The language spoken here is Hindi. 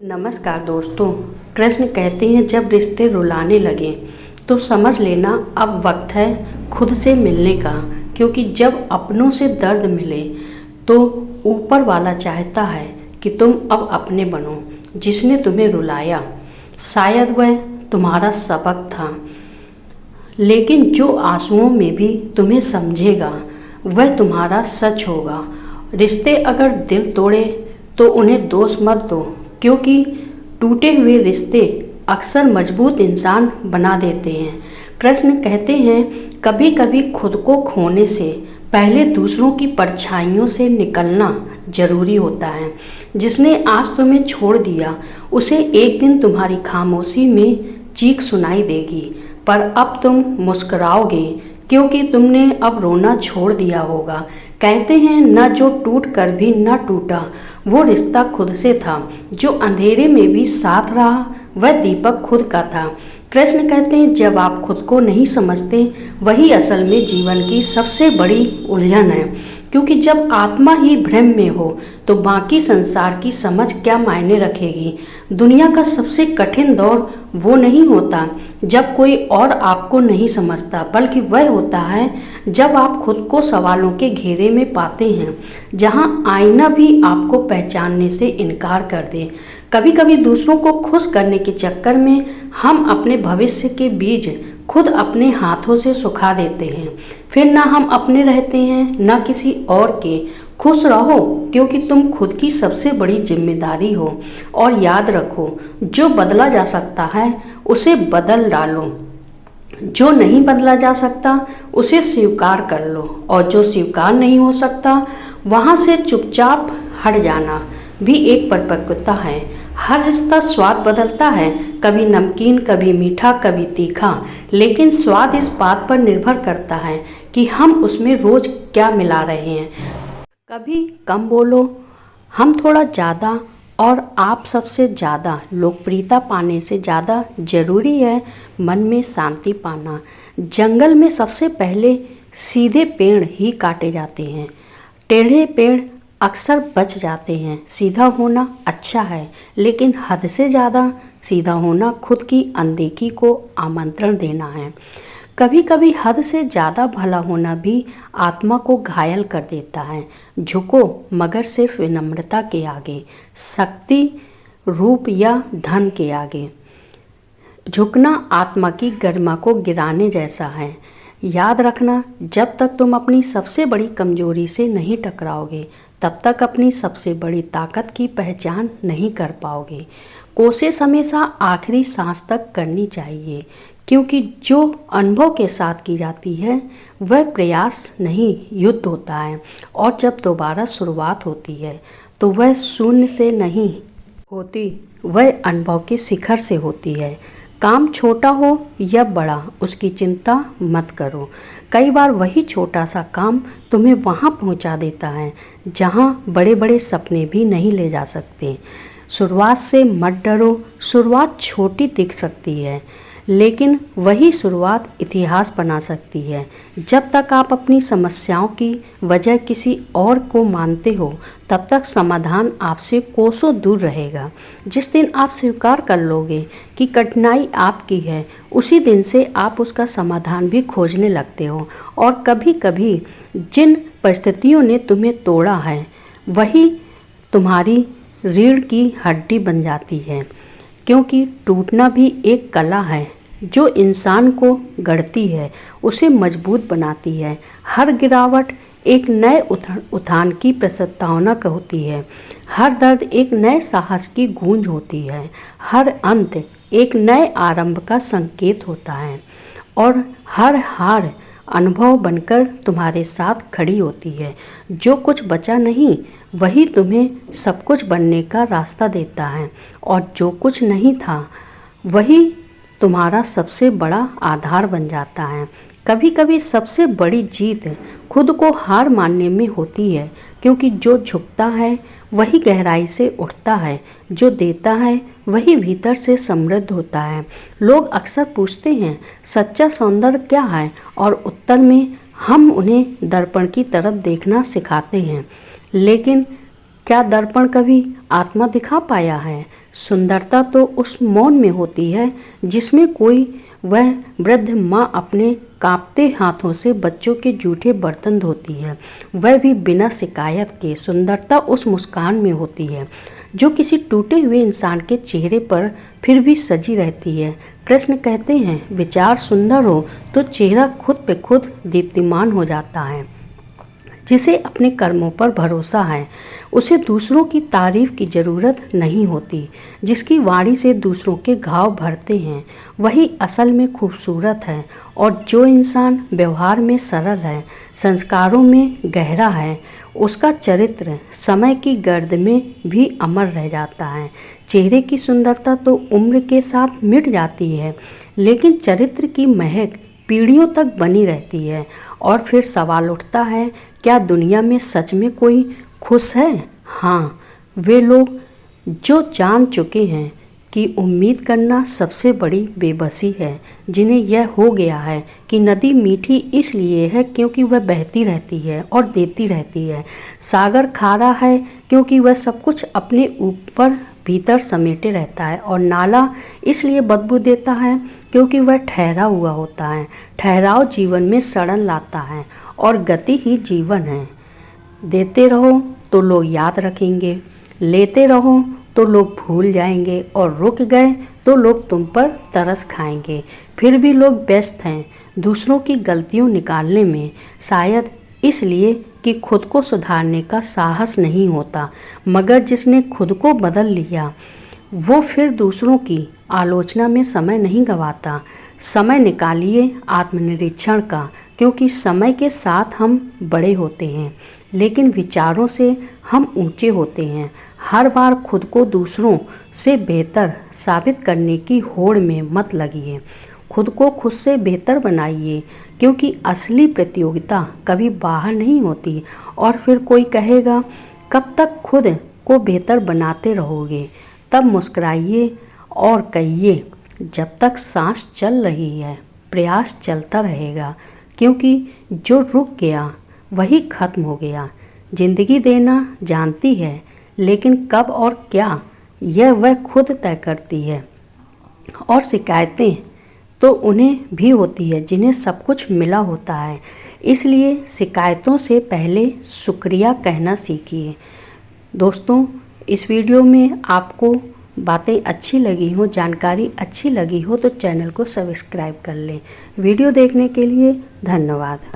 नमस्कार दोस्तों। कृष्ण कहते हैं जब रिश्ते रुलाने लगे तो समझ लेना अब वक्त है खुद से मिलने का, क्योंकि जब अपनों से दर्द मिले तो ऊपर वाला चाहता है कि तुम अब अपने बनो। जिसने तुम्हें रुलाया शायद वह तुम्हारा सबक था, लेकिन जो आंसुओं में भी तुम्हें समझेगा वह तुम्हारा सच होगा। रिश्ते अगर दिल तोड़े तो उन्हें दोष मत दो, क्योंकि टूटे हुए रिश्ते अक्सर मजबूत इंसान बना देते हैं। कृष्ण कहते हैं कभी कभी खुद को खोने से पहले दूसरों की परछाइयों से निकलना जरूरी होता है। जिसने आज तुम्हें छोड़ दिया उसे एक दिन तुम्हारी खामोशी में चीख सुनाई देगी, पर अब तुम मुस्कुराओगे क्योंकि तुमने अब रोना छोड़ दिया होगा। कहते हैं न जो टूट कर भी न टूटा वो रिश्ता खुद से था, जो अंधेरे में भी साथ रहा वह दीपक खुद का था। कृष्ण कहते हैं जब आप खुद को नहीं समझते वही असल में जीवन की सबसे बड़ी उलझन है, क्योंकि जब आत्मा ही भ्रम में हो तो बाकी संसार की समझ क्या मायने रखेगी। दुनिया का सबसे कठिन दौर वो नहीं होता जब कोई और आपको नहीं समझता, बल्कि वह होता है जब आप खुद को सवालों के घेरे में पाते हैं, जहां आईना भी आपको पहचानने से इनकार कर दे। कभी कभी दूसरों को खुश करने के चक्कर में हम अपने भविष्य के बीज खुद अपने हाथों से सुखा देते हैं। फिर ना हम अपने रहते हैं ना किसी और के। खुश रहो क्योंकि तुम खुद की सबसे बड़ी जिम्मेदारी हो, और याद रखो जो बदला जा सकता है उसे बदल डालो, जो नहीं बदला जा सकता उसे स्वीकार कर लो, और जो स्वीकार नहीं हो सकता वहाँ से चुपचाप हट जाना भी एक परिपक्वता है। हर रिश्ता स्वाद बदलता है, कभी नमकीन कभी मीठा कभी तीखा, लेकिन स्वाद इस बात पर निर्भर करता है कि हम उसमें रोज क्या मिला रहे हैं। कभी कम बोलो, हम थोड़ा ज़्यादा, और आप सबसे ज़्यादा लोकप्रियता पाने से ज़्यादा ज़रूरी है मन में शांति पाना। जंगल में सबसे पहले सीधे पेड़ ही काटे जाते हैं, टेढ़े पेड़ अक्सर बच जाते हैं। सीधा होना अच्छा है, लेकिन हद से ज़्यादा सीधा होना खुद की अनदेखी को आमंत्रण देना है। कभी कभी हद से ज़्यादा भला होना भी आत्मा को घायल कर देता है। झुको मगर सिर्फ विनम्रता के आगे, शक्ति रूप या धन के आगे। झुकना आत्मा की गरिमा को गिराने जैसा है। याद रखना जब तक तुम अपनी सबसे बड़ी कमजोरी से नहीं टकराओगे तब तक अपनी सबसे बड़ी ताकत की पहचान नहीं कर पाओगे। कोशिश हमेशा आखिरी सांस तक करनी चाहिए, क्योंकि जो अनुभव के साथ की जाती है वह प्रयास नहीं युद्ध होता है, और जब दोबारा शुरुआत होती है तो वह शून्य से नहीं होती, वह अनुभव के शिखर से होती है। काम छोटा हो या बड़ा उसकी चिंता मत करो। कई बार वही छोटा सा काम तुम्हें वहाँ पहुँचा देता है जहाँ बड़े बड़े सपने भी नहीं ले जा सकते। शुरुआत से मत डरो। शुरुआत छोटी दिख सकती है, लेकिन वही शुरुआत इतिहास बना सकती है। जब तक आप अपनी समस्याओं की वजह किसी और को मानते हो तब तक समाधान आपसे कोसों दूर रहेगा। जिस दिन आप स्वीकार कर लोगे कि कठिनाई आपकी है, उसी दिन से आप उसका समाधान भी खोजने लगते हो। और कभी कभी जिन परिस्थितियों ने तुम्हें तोड़ा है वही तुम्हारी रीढ़ की हड्डी बन जाती है, क्योंकि टूटना भी एक कला है जो इंसान को गढ़ती है, उसे मजबूत बनाती है। हर गिरावट एक नए उत्थान की प्रस्तावना होती है। हर दर्द एक नए साहस की गूंज होती है। हर अंत एक नए आरंभ का संकेत होता है, और हर हार अनुभव बनकर तुम्हारे साथ खड़ी होती है। जो कुछ बचा नहीं वही तुम्हें सब कुछ बनने का रास्ता देता है, और जो कुछ नहीं था वही तुम्हारा सबसे बड़ा आधार बन जाता है। कभी कभी सबसे बड़ी जीत खुद को हार मानने में होती है, क्योंकि जो झुकता है वही गहराई से उठता है, जो देता है वही भीतर से समृद्ध होता है। लोग अक्सर पूछते हैं सच्चा सौंदर्य क्या है, और उत्तर में हम उन्हें दर्पण की तरफ देखना सिखाते हैं, लेकिन क्या दर्पण कभी आत्मा दिखा पाया है? सुंदरता तो उस मौन में होती है जिसमें कोई वह वृद्ध माँ अपने कांपते हाथों से बच्चों के जूठे बर्तन धोती है, वह भी बिना शिकायत के। सुंदरता उस मुस्कान में होती है जो किसी टूटे हुए इंसान के चेहरे पर फिर भी सजी रहती है। कृष्ण कहते हैं, विचार सुंदर हो तो चेहरा खुद पे खुद दीप्तिमान हो जाता है। जिसे अपने कर्मों पर भरोसा है उसे दूसरों की तारीफ की ज़रूरत नहीं होती। जिसकी वाणी से दूसरों के घाव भरते हैं वही असल में खूबसूरत है। और जो इंसान व्यवहार में सरल है, संस्कारों में गहरा है, उसका चरित्र समय की गर्द में भी अमर रह जाता है। चेहरे की सुंदरता तो उम्र के साथ मिट जाती है, लेकिन चरित्र की महक पीढ़ियों तक बनी रहती है। और फिर सवाल उठता है, क्या दुनिया में सच में कोई खुश है? हाँ, वे लोग जो जान चुके हैं कि उम्मीद करना सबसे बड़ी बेबसी है, जिन्हें यह हो गया है कि नदी मीठी इसलिए है क्योंकि वह बहती रहती है और देती रहती है। सागर खारा है क्योंकि वह सब कुछ अपने ऊपर भीतर समेटे रहता है। और नाला इसलिए बदबू देता है क्योंकि वह ठहरा हुआ होता है। ठहराव जीवन में सड़न लाता है और गति ही जीवन है। देते रहो तो लोग याद रखेंगे, लेते रहो तो लोग भूल जाएंगे, और रुक गए तो लोग तुम पर तरस खाएंगे। फिर भी लोग व्यस्त हैं दूसरों की गलतियों निकालने में, शायद इसलिए कि खुद को सुधारने का साहस नहीं होता। मगर जिसने खुद को बदल लिया वो फिर दूसरों की आलोचना में समय नहीं गंवाता। समय निकालिए आत्मनिरीक्षण का, क्योंकि समय के साथ हम बड़े होते हैं लेकिन विचारों से हम ऊंचे होते हैं। हर बार खुद को दूसरों से बेहतर साबित करने की होड़ में मत लगिए। खुद को खुद से बेहतर बनाइए, क्योंकि असली प्रतियोगिता कभी बाहर नहीं होती। और फिर कोई कहेगा, कब तक खुद को बेहतर बनाते रहोगे? तब मुस्कुराइए और कहिए, जब तक सांस चल रही है प्रयास चलता रहेगा, क्योंकि जो रुक गया वही खत्म हो गया। जिंदगी देना जानती है, लेकिन कब और क्या यह वह खुद तय करती है। और शिकायतें तो उन्हें भी होती है जिन्हें सब कुछ मिला होता है। इसलिए शिकायतों से पहले शुक्रिया कहना सीखिए। दोस्तों, इस वीडियो में आपको बातें अच्छी लगी हो, जानकारी अच्छी लगी हो तो चैनल को सब्सक्राइब कर लें। वीडियो देखने के लिए धन्यवाद।